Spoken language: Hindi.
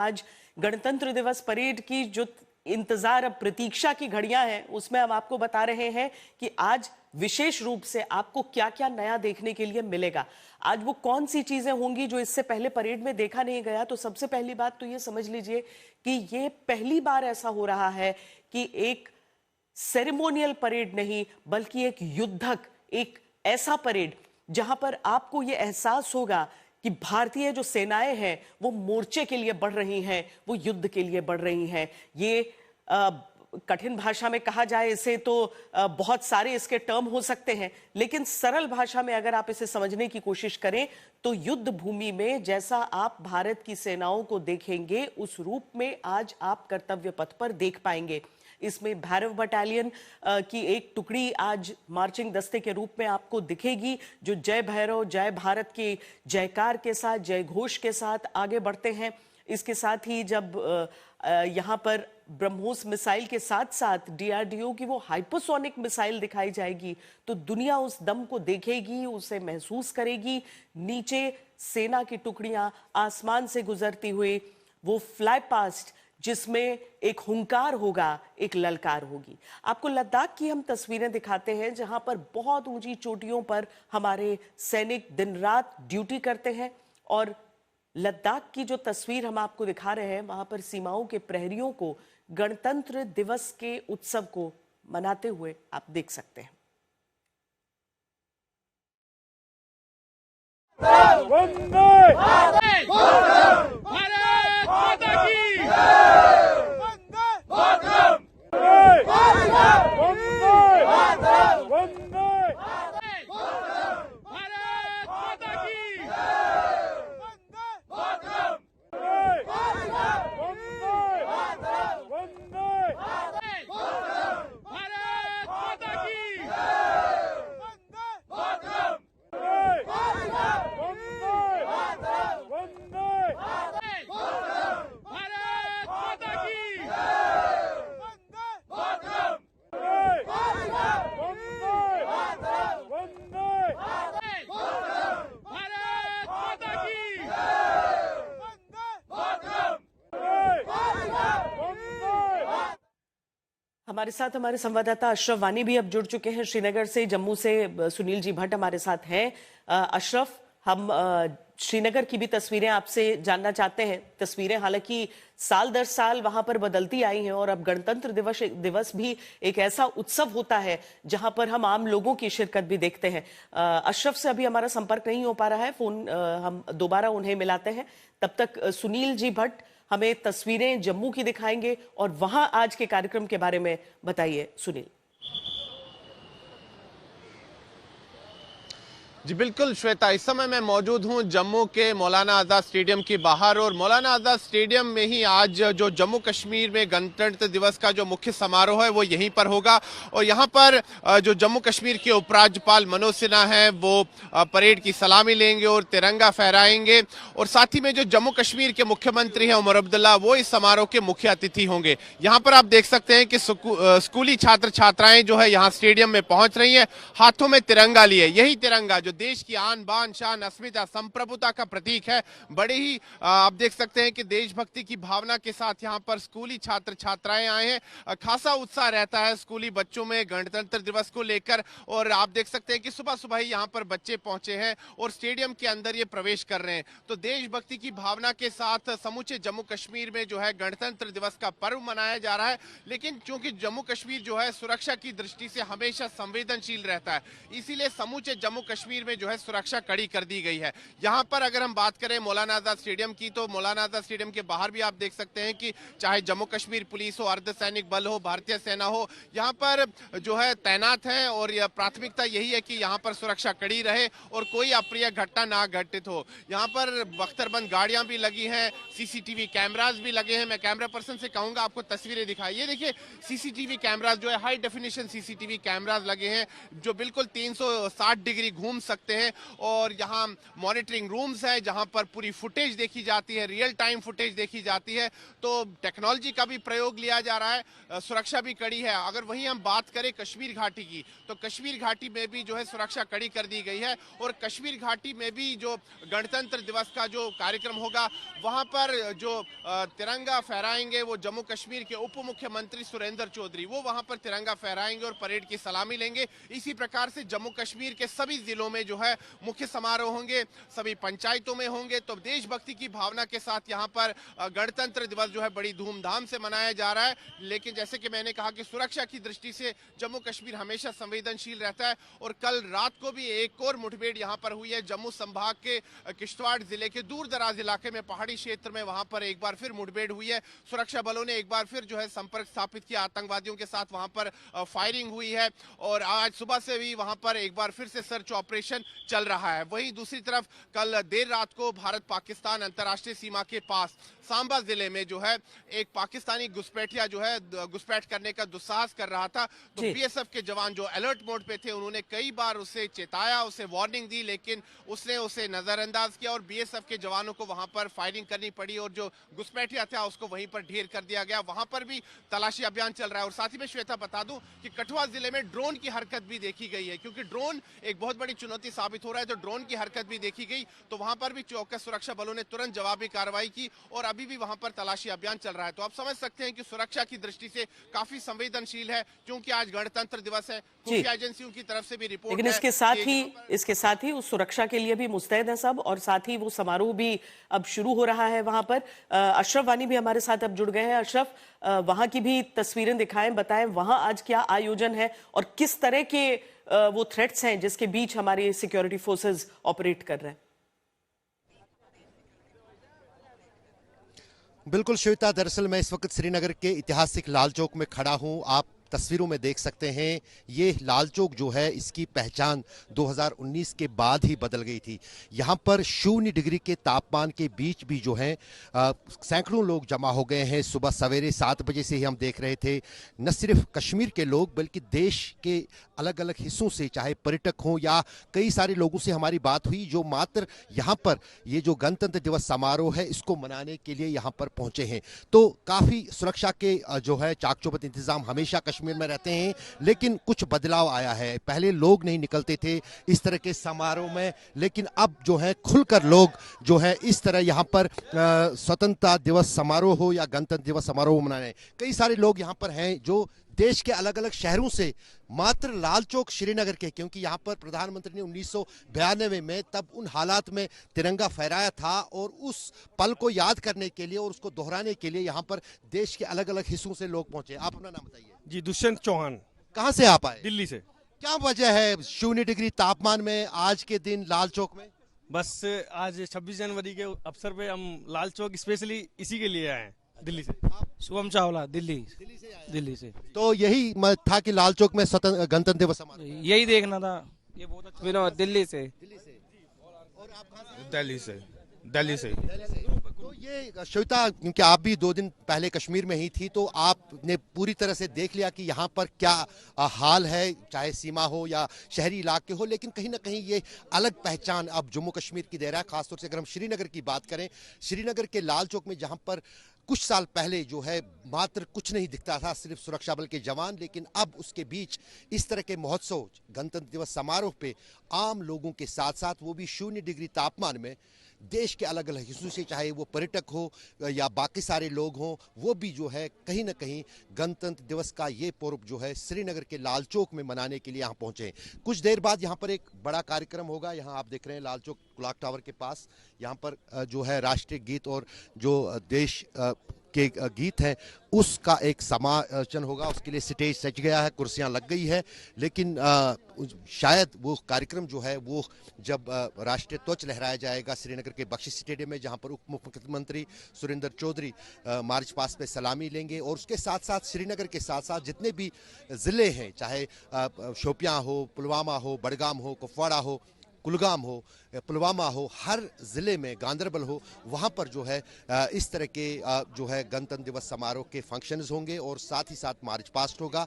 आज गणतंत्र दिवस परेड की जो इंतजार अब प्रतीक्षा की घड़ियां हैं उसमें हम आपको बता रहे हैं कि आज विशेष रूप से आपको क्या क्या नया देखने के लिए मिलेगा। आज वो कौन सी चीजें होंगी जो इससे पहले परेड में देखा नहीं गया। तो सबसे पहली बात तो ये समझ लीजिए कि ये पहली बार ऐसा हो रहा है कि एक सेरेमोनियल परेड नहीं बल्कि एक युद्धक, एक ऐसा परेड जहां पर आपको ये एहसास होगा कि भारतीय जो सेनाएं हैं वो मोर्चे के लिए बढ़ रही हैं, वो युद्ध के लिए बढ़ रही हैं। ये कठिन भाषा में कहा जाए इसे तो बहुत सारे इसके टर्म हो सकते हैं, लेकिन सरल भाषा में अगर आप इसे समझने की कोशिश करें तो युद्ध भूमि में जैसा आप भारत की सेनाओं को देखेंगे उस रूप में आज आप कर्तव्य पथ पर देख पाएंगे। इसमें भैरव बटालियन की एक टुकड़ी आज मार्चिंग दस्ते के रूप में आपको दिखेगी, जो जय भैरव जय भारत के जयकार के साथ, जय घोष के साथ आगे बढ़ते हैं। इसके साथ ही जब यहाँ पर ब्रह्मोस मिसाइल के साथ साथ डीआरडीओ की वो हाइपरसोनिक मिसाइल दिखाई जाएगी तो दुनिया उस दम को देखेगी, उसे महसूस करेगी। नीचे सेना की टुकड़ियां आसमान से गुजरती हुई, वो फ्लाई पास्ट जिसमें एक हुंकार होगा, एक ललकार होगी। आपको लद्दाख की हम तस्वीरें दिखाते हैं जहां पर बहुत ऊंची चोटियों पर हमारे सैनिक दिन रात ड्यूटी करते हैं, और लद्दाख की जो तस्वीर हम आपको दिखा रहे हैं वहां पर सीमाओं के प्रहरियों को गणतंत्र दिवस के उत्सव को मनाते हुए आप देख सकते हैं। हमारे साथ हमारे संवाददाता अशरफ वानी भी अब जुड़ चुके हैं श्रीनगर से। जम्मू से सुनील जी भट्ट हमारे साथ हैं। अशरफ, हम श्रीनगर की भी तस्वीरें आपसे जानना चाहते हैं। तस्वीरें हालांकि साल दर साल वहां पर बदलती आई हैं और अब गणतंत्र दिवस भी एक ऐसा उत्सव होता है जहां पर हम आम लोगों की शिरकत भी देखते हैं। अशरफ से अभी हमारा संपर्क नहीं हो पा रहा है, फोन हम दोबारा उन्हें मिलाते हैं। तब तक सुनील जी भट्ट हमें तस्वीरें जम्मू की दिखाएंगे और वहां आज के कार्यक्रम के बारे में बताइए सुनील। जी बिल्कुल श्वेता, इस समय मैं मौजूद हूं जम्मू के मौलाना आज़ाद स्टेडियम के बाहर, और मौलाना आज़ाद स्टेडियम में ही आज जो जम्मू कश्मीर में गणतंत्र दिवस का जो मुख्य समारोह है वो यहीं पर होगा। और यहां पर जो जम्मू कश्मीर के उपराज्यपाल मनोज सिन्हा हैं वो परेड की सलामी लेंगे और तिरंगा फहराएंगे, और साथ ही में जो जम्मू कश्मीर के मुख्यमंत्री हैं उमर अब्दुल्ला वो इस समारोह के मुख्य अतिथि होंगे। यहाँ पर आप देख सकते हैं कि स्कूली छात्र छात्राएं जो है यहाँ स्टेडियम में पहुंच रही हैं, हाथों में तिरंगा लिए। यही तिरंगा देश की आन बान शान अस्मिता संप्रभुता का प्रतीक है। बड़े ही आप देख सकते हैं कि देशभक्ति की भावना के साथ यहाँ पर स्कूली छात्र छात्राएं आए हैं। खासा उत्साह रहता है स्कूली बच्चों में गणतंत्र दिवस को लेकर, और आप देख सकते हैं कि सुबह सुबह ही यहाँ पर बच्चे पहुंचे हैं और स्टेडियम के अंदर ये प्रवेश कर रहे हैं। तो देशभक्ति की भावना के साथ समूचे जम्मू कश्मीर में जो है गणतंत्र दिवस का पर्व मनाया जा रहा है। लेकिन चूंकि जम्मू कश्मीर जो है सुरक्षा की दृष्टि से हमेशा संवेदनशील रहता है, इसीलिए समूचे जम्मू कश्मीर में जो है सुरक्षा कड़ी कर दी गई है। यहां पर अगर हम बात करें मौलाना आजाद स्टेडियम की, तो मौलाना आजाद स्टेडियम के बाहर भी आप देख सकते हैं कि चाहे जम्मू कश्मीर पुलिस हो, अर्धसैनिक बल हो, भारतीय सेना हो, यहां पर जो है तैनात है, और यह प्राथमिकता यही है कि यहां पर सुरक्षा कड़ी रहे और कोई अप्रिय घटना ना घटित हो। यहां पर बख्तरबंद गाड़ियां भी लगी हैं, सीसीटीवी कैमरास भी लगे हैं। मैं कैमरा पर्सन से कहूंगा आपको तस्वीरें दिखाई। ये देखिए सीसीटीवी कैमरास जो है हाई डेफिनेशन सीसीटीवी कैमरास लगे हैं जो बिल्कुल 360 डिग्री घूम सकते हैं। और यहाँ मॉनिटरिंग रूम्स है जहां पर पूरी फुटेज देखी जाती है, रियल टाइम फुटेज देखी जाती है। तो टेक्नोलॉजी का भी प्रयोग लिया जा रहा है, सुरक्षा भी कड़ी है। अगर वहीं हम बात करें कश्मीर घाटी की, तो कश्मीर घाटी में भी जो है सुरक्षा कड़ी कर दी गई है। और कश्मीर घाटी में भी जो गणतंत्र दिवस का जो कार्यक्रम होगा, वहां पर जो तिरंगा फहराएंगे वो जम्मू कश्मीर के उप मुख्यमंत्री सुरेंद्र चौधरी, वो वहां पर तिरंगा फहराएंगे और परेड की सलामी लेंगे। इसी प्रकार से जम्मू कश्मीर के सभी जिलों में जो है मुख्य समारोह होंगे, सभी पंचायतों में होंगे। तो देशभक्ति की भावना के साथ यहाँ पर गणतंत्र दिवस जो है बड़ी धूमधाम से मनाया जा रहा है। लेकिन जैसे कि मैंने कहा कि सुरक्षा की दृष्टि से जम्मू कश्मीर हमेशा संवेदनशील रहता है। और कल रात को भी एक और मुठभेड़ यहाँ पर हुई है जम्मू संभाग के किश्तवाड़ जिले के दूर दराज इलाके में, पहाड़ी क्षेत्र में, वहां पर एक बार फिर मुठभेड़ हुई है। सुरक्षा बलों ने एक बार फिर जो है संपर्क स्थापित किया आतंकवादियों के साथ, वहां पर फायरिंग हुई है। और आज सुबह से भी वहां पर एक बार फिर से सर्च ऑपरेशन चल रहा है। वहीं दूसरी तरफ कल देर रात को भारत पाकिस्तान अंतर्राष्ट्रीय सीमा के पास सांबा जिले में जो है एक पाकिस्तानी घुसपैठिया जो है घुसपैठ करने का दुस्साहस कर रहा था। तो बीएसएफ के जवान जो अलर्ट मोड पे थे, उन्होंने कई बार उसे चेताया, उसे वार्निंग दी, लेकिन उसने उसे नजरअंदाज किया और बीएसएफ के जवानों को वहां पर फायरिंग करनी पड़ी और जो घुसपैठिया था उसको वहीं पर ढेर कर दिया गया। वहां पर भी तलाशी अभियान चल रहा है। और साथ ही में श्वेता बता दूं कि कठुआ जिले में ड्रोन की हरकत भी देखी गई है, क्योंकि ड्रोन एक बहुत बड़ी चुनौती साबित हो रहा है। तो ड्रोन की हरकत भी देखी गई, तो वहां पर भी चौकस सुरक्षा बलों ने तुरंत जवाबी कार्रवाई की और अभी भी वहां पर तलाशी अभियान चल रहा है। तो आप समझ सकते हैं कि सुरक्षा की दृष्टि से काफी संवेदनशील है, क्योंकि आज गणतंत्र दिवस है। खुफिया एजेंसियों की तरफ से भी रिपोर्ट, लेकिन इसके साथ ही उस सुरक्षा के लिए भी मुस्तैद है सब, और साथ ही वो समारोह भी अब शुरू हो रहा है वहां पर। अशरफ वानी भी हमारे साथ अब जुड़ गए हैं। अशरफ, वहां की भी तस्वीरें दिखाएं, बताएं वहां आज क्या आयोजन है और किस तरह के वो थ्रेट्स हैं जिसके बीच हमारी सिक्योरिटी फोर्सेस ऑपरेट कर रहे हैं। बिल्कुल श्वेता, दरअसल मैं इस वक्त श्रीनगर के ऐतिहासिक लाल चौक में खड़ा हूं। आप तस्वीरों में देख सकते हैं ये लाल चौक जो है इसकी पहचान 2019 के बाद ही बदल गई थी। यहाँ पर 0 डिग्री के तापमान के बीच भी जो है सैकड़ों लोग जमा हो गए हैं। सुबह सवेरे 7 बजे से ही हम देख रहे थे न सिर्फ कश्मीर के लोग बल्कि देश के अलग अलग हिस्सों से, चाहे पर्यटक हों या कई सारे लोगों से हमारी बात हुई जो मात्र यहाँ पर ये जो गणतंत्र दिवस समारोह है इसको मनाने के लिए यहाँ पर पहुंचे हैं। तो काफ़ी सुरक्षा के जो है चाक चौबंद इंतजाम हमेशा कश्मीर में रहते हैं, लेकिन कुछ बदलाव आया है। पहले लोग नहीं निकलते थे इस तरह के समारोह में, लेकिन अब जो है खुलकर लोग जो है इस तरह यहाँ पर स्वतंत्रता दिवस समारोह हो या गणतंत्र दिवस समारोह मनाने, कई सारे लोग यहाँ पर हैं जो देश के अलग अलग शहरों से मात्र लाल चौक श्रीनगर के, क्योंकि यहाँ पर प्रधानमंत्री ने 1992 में तब उन हालात में तिरंगा फहराया था और उस पल को याद करने के लिए और उसको दोहराने के लिए यहाँ पर देश के अलग अलग हिस्सों से लोग पहुंचे। आप अपना नाम बताइए। जी, दुष्यंत चौहान। कहाँ से आप आए? दिल्ली से। क्या वजह है 0 डिग्री तापमान में आज के दिन लाल चौक में? बस आज 26 जनवरी के अवसर पे हम लाल चौक स्पेशली इसी के लिए आए हैं दिल्ली से। शुभम चावला, दिल्ली से। तो यही था कि लाल चौक में गणतंत्र दिवस समारोह यही देखना था। ये बहुत अच्छा विनोद, दिल्ली से। और आप कहाँ से? दिल्ली से। तो ये श्वेता, क्योंकि आप भी 2 दिन पहले कश्मीर में ही थी, तो आपने पूरी तरह से देख लिया कि यहाँ पर क्या हाल है, चाहे सीमा हो या शहरी इलाके हो, लेकिन कहीं ना कहीं ये अलग पहचान अब जम्मू कश्मीर की दे रहा है। खासतौर से अगर हम श्रीनगर की बात करें, श्रीनगर के लाल चौक में जहाँ पर कुछ साल पहले जो है मात्र कुछ नहीं दिखता था, सिर्फ सुरक्षा बल के जवान, लेकिन अब उसके बीच इस तरह के महोत्सव गणतंत्र दिवस समारोह पे आम लोगों के साथ साथ वो भी 0 डिग्री तापमान में देश के अलग अलग हिस्सों से, चाहे वो पर्यटक हो या बाकी सारे लोग हों, वो भी जो है कहीं ना कहीं गणतंत्र दिवस का ये पर्व जो है श्रीनगर के लाल चौक में मनाने के लिए यहाँ पहुंचे हैं। कुछ देर बाद यहाँ पर एक बड़ा कार्यक्रम होगा। यहाँ आप देख रहे हैं लाल चौक क्लॉक टावर के पास, यहाँ पर जो है राष्ट्रीय गीत और जो देश के गीत हैं उसका एक समाचन होगा। उसके लिए स्टेज सज गया है, कुर्सियां लग गई है, लेकिन शायद वो कार्यक्रम जो है वो जब राष्ट्रीय ध्वज लहराया जाएगा श्रीनगर के बख्शी स्टेडियम में, जहां पर उप मुख्यमंत्री सुरेंद्र चौधरी मार्च पास्ट पे सलामी लेंगे। और उसके साथ साथ श्रीनगर के साथ साथ जितने भी ज़िले हैं, चाहे शोपियां हो, पुलवामा हो, बडगाम हो, कुपवाड़ा हो, कुलगाम हो, पुलवामा हो, हर ज़िले में, गांदरबल हो, वहाँ पर जो है इस तरह के जो है गणतंत्र दिवस समारोह के फंक्शंस होंगे और साथ ही साथ मार्च पास्ट होगा।